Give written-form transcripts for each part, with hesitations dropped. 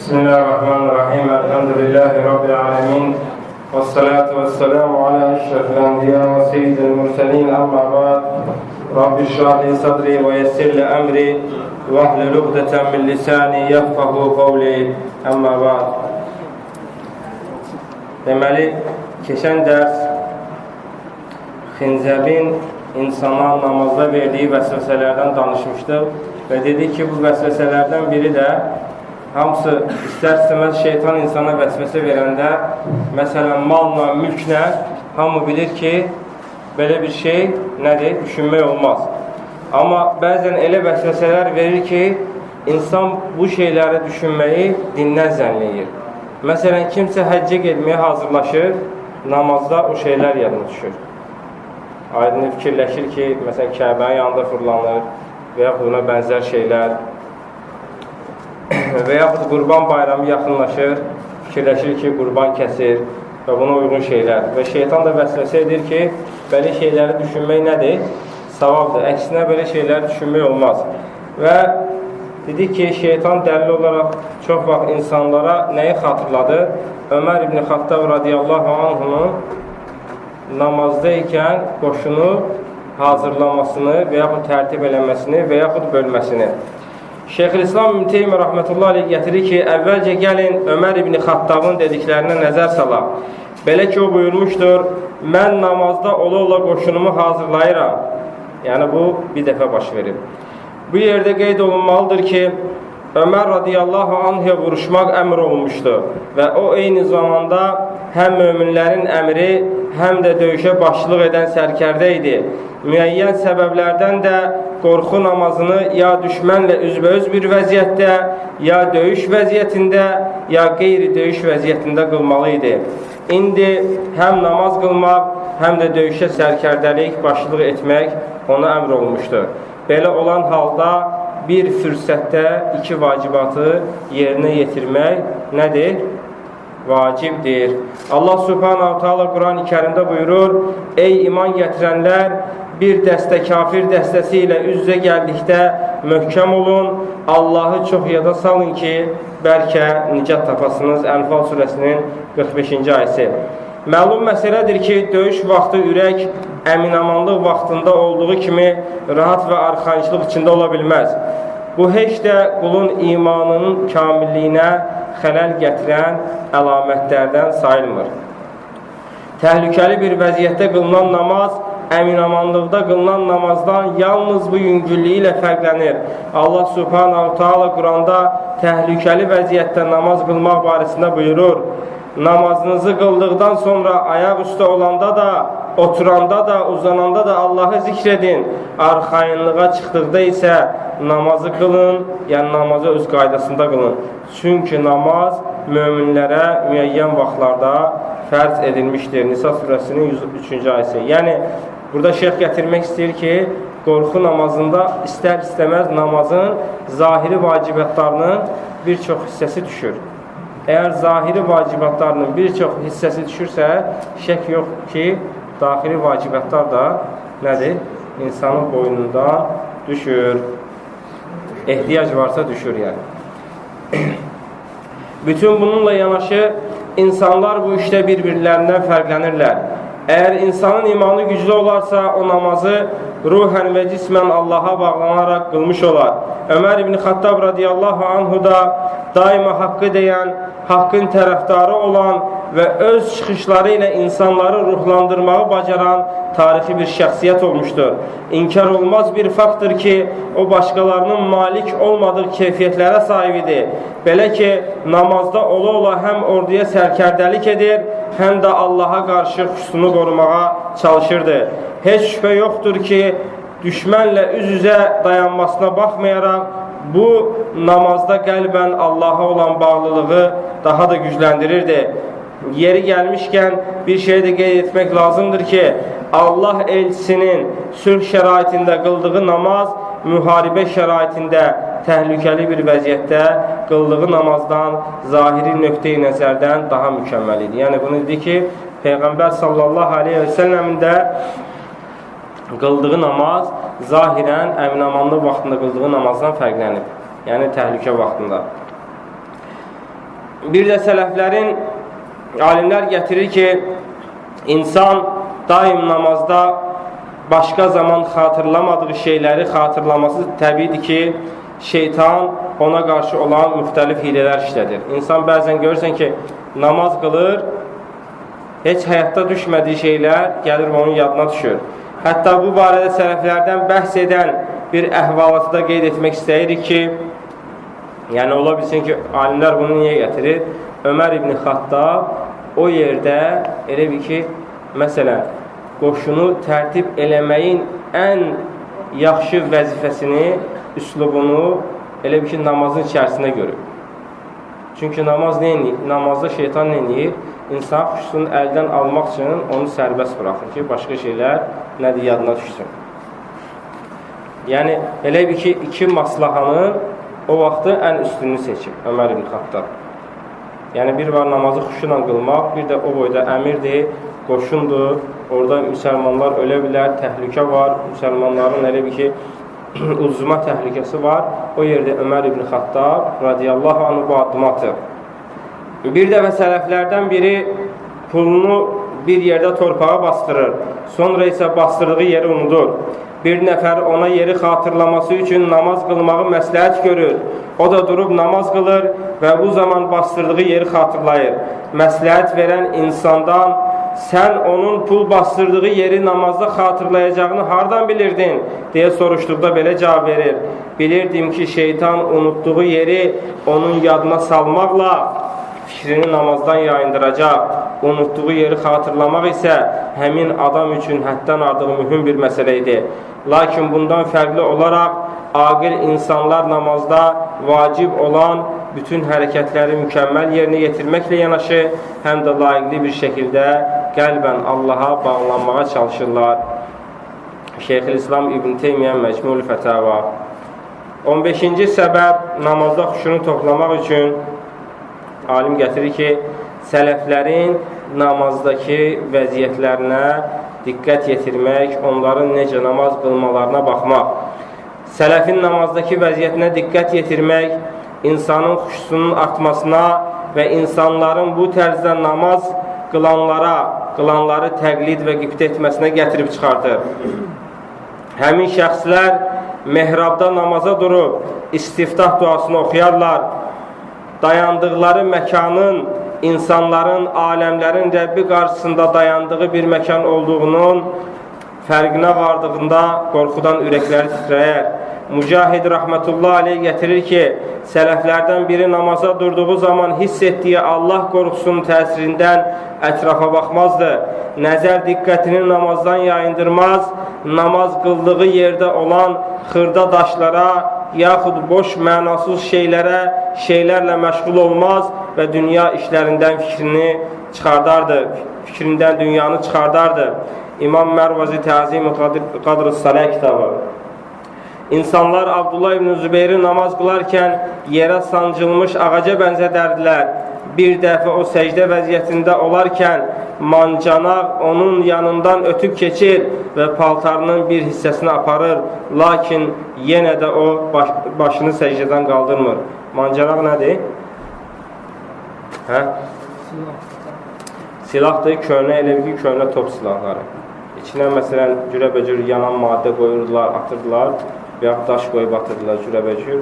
Bismillahirrahmanirrahim. Elhamdülillahi Rabbil alemin. Vessalatu vesselamu ala eşrefil enbiya ve seyyidil murselin. Amma ba'd. Rabbi şrah li sadri ve yessir li emri ve ahlul ukdeten min lisani yefqahu qawli. Amma ba'd. Deməli, keçən dərs Xinzəbin insana namazda verdiyi vəsvəsələrdən danışmışdıq və dedik ki, bu vəsvəsələrdən biri də hamısı istər-istəməz şeytan insana vəsvəsə verəndə, məsələn, malla, mülklə hamı bilir ki, belə bir şey nədir? Düşünmək olmaz. Amma bəzən elə vəsvəsələr verir ki, insan bu şeyləri düşünməyi dindən zənnləyir. Məsələn, kimsə həccə getməyə hazırlaşır, namazda o şeylər yadına düşür. Aydın fikirləşir ki, məsələn, Kəbənin yanında fırlanır və yaxud ona bənzər şeylər və yaxud qurban bayramı yaxınlaşır, fikirləşir ki, qurban kəsir və buna uyğun şeylər. Və şeytan da vəsvəsə edir ki, belə şeyləri düşünmək nədir? Savabdır. Əksinə belə şeyləri düşünmək olmaz. Və dedik ki, şeytan dəlil olaraq çox vaxt insanlara nəyi xatırladı? Ömər ibn Xattab radiyallahu anhunun namazdayken qoşunu hazırlamasını və yaxud tərtib eləməsini və yaxud bölməsini. Şeyxülislam İbn Teymiyyə rəhmətullah aleyh gətirir ki, əvvəlcə gəlin Ömər ibn Xattabın dediklərinə nəzər salaq. Belə ki, o buyurmuşdur, mən namazda ola-ola qoşunumu hazırlayıram. Yəni, bu bir dəfə baş verib. Bu yerdə qeyd olunmalıdır ki, Ömər radiyallahu anhya vuruşmaq əmr olunmuşdu və o eyni zamanda həm möminlərin əmri, həm də döyüşə başçılıq edən sərkərdə idi. Müəyyən səbəblərdən də qorxu namazını ya düşmənlə üzbəüz bir vəziyyətdə, ya döyüş vəziyyətində, ya qeyri-döyüş vəziyyətində qılmalı idi. İndi həm namaz qılmaq, həm də döyüşə sərkərdəlik, başçılıq etmək ona əmr olunmuşdur. Belə olan halda bir fürsətdə iki vacibatı yerinə yetirmək nədir? Vacibdir. Allah Subhanahu Teala Quran-ı Kərimdə buyurur, ey iman gətirənlər, bir dəstə kafir dəstəsi ilə üz-üzə gəldikdə möhkəm olun, Allahı çox yada salın ki, bəlkə nicat tapasınız. Ənfal surəsinin 45-ci ayəsi. Məlum məsələdir ki, döyüş vaxtı ürək əminamanlıq vaxtında olduğu kimi rahat və arxayınçılıq içində ola bilməz. Bu heç də qulun imanının kamilliyinə xələl gətirən əlamətlərdən sayılmır. Təhlükəli bir vəziyyətdə qılınan namaz, əminamanlıqda qılınan namazdan yalnız bu yüngüllüyü ilə fərqlənir. Allah Subhanahu Teala Quranda təhlükəli vəziyyətdə namaz qılmaq barəsində buyurur, namazınızı qıldıqdan sonra ayaq üstə olanda da, oturanda da, uzananda da Allahı zikr edin. Arxayınlığa çıxdıqda isə namazı qılın, yəni namazı öz qaydasında qılın. Çünki namaz möminlərə müəyyən vaxtlarda fərz edilmişdir. Nisa surəsinin 103-cü ayəsi. Yəni, burada şeyx gətirmək istəyir ki, qorxu namazında istər-istəməz namazın zahiri vacibatlarının bir çox hissəsi düşür. Əgər zahiri vacibatlarının bir çox hissəsi düşürsə, şək yox ki, daxili vacibatlar da nədir? İnsanın boynundan düşür. Ehtiyac varsa düşür, yəni. Bütün bununla yanaşı, insanlar bu işdə bir-birlərindən fərqlənirlər. Əgər insanın imanı güclü olarsa, o namazı ruhən və cismən Allaha bağlanaraq qılmış olar. Ömər ibn Xattab radiyallahu anhu da daima haqqı deyən, haqqın tərəfdarı olan və öz çıxışları ilə insanları ruhlandırmağı bacaran tarixi bir şəxsiyyət olmuşdur. İnkar olmaz bir faktdır ki, o başqalarının malik olmadığı keyfiyyətlərə sahibidir. Belə ki, namazda ola-ola həm orduya sərkərdəlik edir, həm də Allaha qarşı xüsunu qorumağa çalışırdı. Heç şübhə yoxdur ki, düşmənlə üz-üzə dayanmasına baxmayaraq, bu namazda qəlbən Allaha olan bağlılığı daha da gücləndirirdi. Yeri gəlmişkən bir şey də qeyd etmək lazımdır ki, Allah elçisinin sülh şəraitində qıldığı namaz, müharibə şəraitində təhlükəli bir vəziyyətdə qıldığı namazdan zahiri nöqteyi nəzərdən daha mükəmməl idi. Yəni, bunu dedi ki, Peyğəmbər sallallahu aleyhi və səlləmin də qıldığı namaz zahirən əminamanlıq vaxtında qıldığı namazdan fərqlənib. Yəni, təhlükə vaxtında. Bir də sələflərin alimlər gətirir ki, insan daim namazda başqa zaman xatırlamadığı şeyləri xatırlaması təbiidir ki, şeytan ona qarşı olan müxtəlif hilələr işlədir. İnsan bəzən görürsən ki, namaz qılır, heç həyatda düşmədiyi şeylər gəlir və onun yadına düşür. Hətta bu barədə sələflərdən bəhs edən bir əhvalatı da qeyd etmək istəyirik ki, yəni ola bilsin ki, alimlər bunu niyə gətirir? Ömər ibn Xattab o yerdə elə bir ki, məsələn, qoşunu tərtib eləməyin ən yaxşı vəzifəsini, üslubunu elə bir ki, namazın içərisində görür. Çünki namazda şeytan nə edir? İnsan xuşusunu əldən almaq üçün onu sərbəst buraxır ki, başqa şeylər nədir yadına düşsün. Yəni, elə bir ki, iki maslahanın o vaxtı ən üstününü seçib Ömər ibn Xattab. Yəni, bir var namazı xuşuyla qılmaq, bir də o boyda əmirdir, qoşundur, orada müsəlmanlar ölə bilər, təhlükə var, müsəlmanların elə bir ki, uzma təhlükəsi var. O yerdə Ömər ibn Xattab radiyallahu anh bu addım atır. Bir də və sələflərdən biri pulunu bir yerdə torpağa bastırır, sonra isə bastırdığı yeri unudur. Bir nəfər ona yeri xatırlaması üçün namaz qılmağı məsləhət görür. O da durub namaz qılır və bu zaman bastırdığı yeri xatırlayır. Məsləhət verən insandan sən onun pul bastırdığı yeri namazda xatırlayacağını hardan bilirdin? Deyə soruşduqda belə cavab verir. Bilirdim ki, şeytan unutduğu yeri onun yadına salmaqla fikrini namazdan yayındıracaq. Unutduğu yeri xatırlamaq isə həmin adam üçün həddən artıq mühüm bir məsələ idi. Lakin bundan fərqli olaraq aqil insanlar namazda vacib olan bütün hərəkətləri mükəmməl yerinə yetirməklə yanaşı, həm də layiqli bir şəkildə qəlbən Allaha bağlanmağa çalışırlar. Şeyxülislam İbn Teymiyyə Məcmul Fətava. 15-ci səbəb namazda xuşunu toplamaq üçün alim gətirir ki, sələflərin namazdakı vəziyyətlərinə diqqət yetirmək, onların necə namaz qılmalarına baxmaq. Sələfin namazdakı vəziyyətinə diqqət yetirmək, insanın xuşusunun artmasına və insanların bu tərzdə namaz qılanları təqlid və qibtə etməsinə gətirib çıxardır. Həmin şəxslər mehrabda namaza durub, istiftah duasını oxuyarlar. Dayandıqları məkanın insanların, aləmlərin Rəbbi qarşısında dayandığı bir məkan olduğunun fərqinə vardığında qorxudan ürəkləri titrəyər. Mücahid rəhmətullah aleyh gətirir ki, sələflərdən biri namaza durduğu zaman hiss etdiyi Allah qorxusunun təsirindən ətrafa baxmazdı. Nəzər diqqətini namazdan yayındırmaz, namaz qıldığı yerdə olan xırda daşlara, yaxud boş mənasız şeylərlə məşğul olmaz və dünya işlərindən fikrindən dünyanı çıxardardı. İmam Mərvazi Təzim-i Qadr-ı Salə kitabı. İnsanlar Abdullah ibn Zübeyri namaz qılarkən yerə sancılmış ağaca bənzədərdilər. Bir dəfə o səcdə vəziyyətində olarkən mancanaq onun yanından ötüb keçir və paltarının bir hissəsini aparır. Lakin yenə də o başını səcdədən qaldırmır. Mancanaq nədir? Silahdır, köhnə, elə bir köhnə top silahları. İçinə məsələn cürəbəcür yanan maddə qoyurdular, atırdılar və yaxud daş qoyub atırdılar cürəbəcür.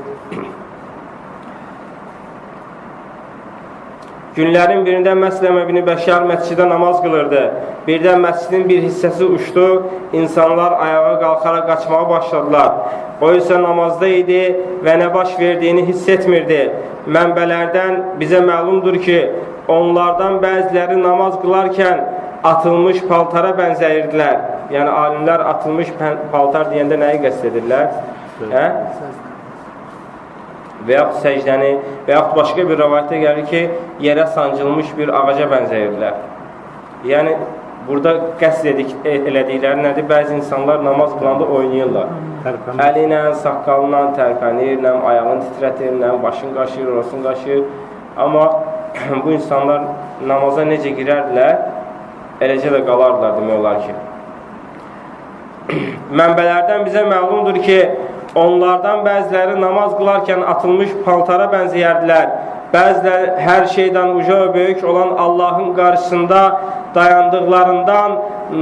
Günlərin birində Məsləmə ibn Bəşər məscidə namaz qılırdı. Birdən məscidin bir hissəsi uçdu, insanlar ayağa qalxaraq qaçmağa başladılar. O isə namazda idi və nə baş verdiyini hiss etmirdi. Mənbələrdən bizə məlumdur ki, onlardan bəziləri namaz qılarkən atılmış paltara bənzəyirdilər. Yəni, alimlər atılmış paltar deyəndə nəyi qəsd edirlər? Və yaxud səcdəni, və yaxud başqa bir rəvayətdə gəlir ki, yerə sancılmış bir ağaca bənzəyirdilər. Yəni, burada qəsd elədikləri nədir? Bəzi insanlar namaz qılanda oynayırlar. Əli ilə, saqqalına tərpənir, nə ayağını titrətir, nə başını qaşıyır, orasını qaşıyır. Amma bu insanlar namaza necə girərdilər, eləcə də qalardılar demək olar ki. Mənbələrdən bizə məlumdur ki, onlardan bəziləri namaz qılarkən atılmış paltara bənzəyərdilər. Bəziləri hər şeydən uca və böyük olan Allahın qarşısında dayandıqlarından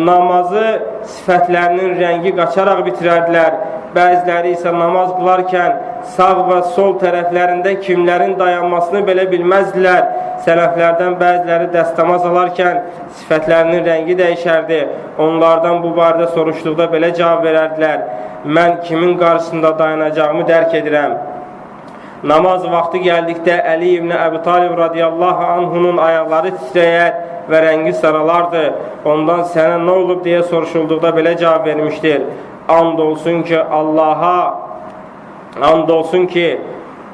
namazı sifətlərinin rəngi qaçaraq bitirərdilər. Bəziləri isə namaz qılarkən sağ və sol tərəflərində kimlərin dayanmasını belə bilməzdilər. Sələflərdən bəziləri dəstəmaz alarkən sifətlərinin rəngi dəyişərdi. Onlardan bu barədə soruşduqda belə cavab verərdilər: mən kimin qarşısında dayanacağımı dərk edirəm. Namaz vaxtı gəldikdə Əli ibn Əbi Talib radiyallahu anhunun ayaqları titrəyər və rəngi saralardı. Ondan sənə nə olub deyə soruşulduqda belə cavab vermişdir: and olsun ki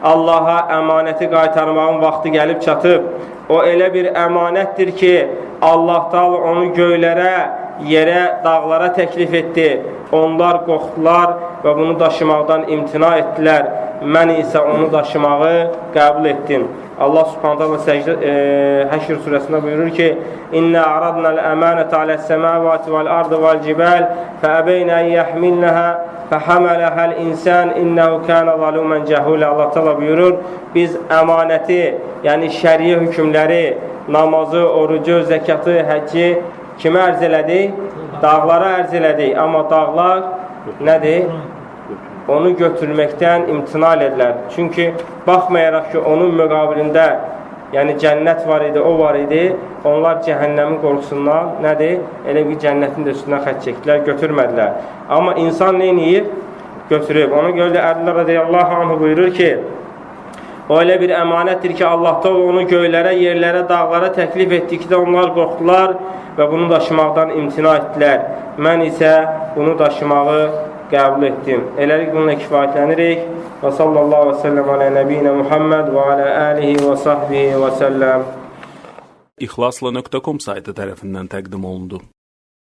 Allaha əmanəti qaytarmağın vaxtı gəlib çatıb. O elə bir əmanətdir ki, Allah Taala onu göylərə, yerə, dağlara təklif etdi. Onlar qorxdular və bunu daşımaqdan imtina etdilər. Mən isə onu daşımağı qəbul etdim. Allah Subhanahu taala Həşr surəsində buyurur ki: İnna aradnal əmanətə aləs-səmavati vel-ardı vel-cibal fəəbeynə en yahmilnaha fəhamalahal insan innehu kana zaluman cahula. Allah Taala buyurur: biz əmanəti, yəni şəriə hökmləri, namazı, orucu, zəkatı, həcci kimə ərz elədik? Dağlara ərz elədik. Amma dağlar nədir? Onu götürməkdən imtina edilər. Çünki baxmayaraq ki, onun müqabilində, yəni cənnət var idi, o var idi, onlar cəhənnəmin qorxusundan nədir? Elə bir cənnətin də üstündən xətt çəkdilər, götürmədilər. Amma insan nə edir? Götürüb. Ona görə də Əli radiyallahu anh buyurur ki, o elə bir əmanətdir ki, Allah da onu göylərə, yerlərə, dağlara təklif etdikdə onlar qorxdular və bunu daşımaqdan imtina etdilər. Mən isə bunu daşımağı qəbul etdim. Eləlik bununla kifayətlənirik. Və sallallahu və səlləm alə nəbiyinə Muhammed və alə əlihi və sahbihi və səlləm. İxlasla.com saytı tərəfindən təqdim olundu.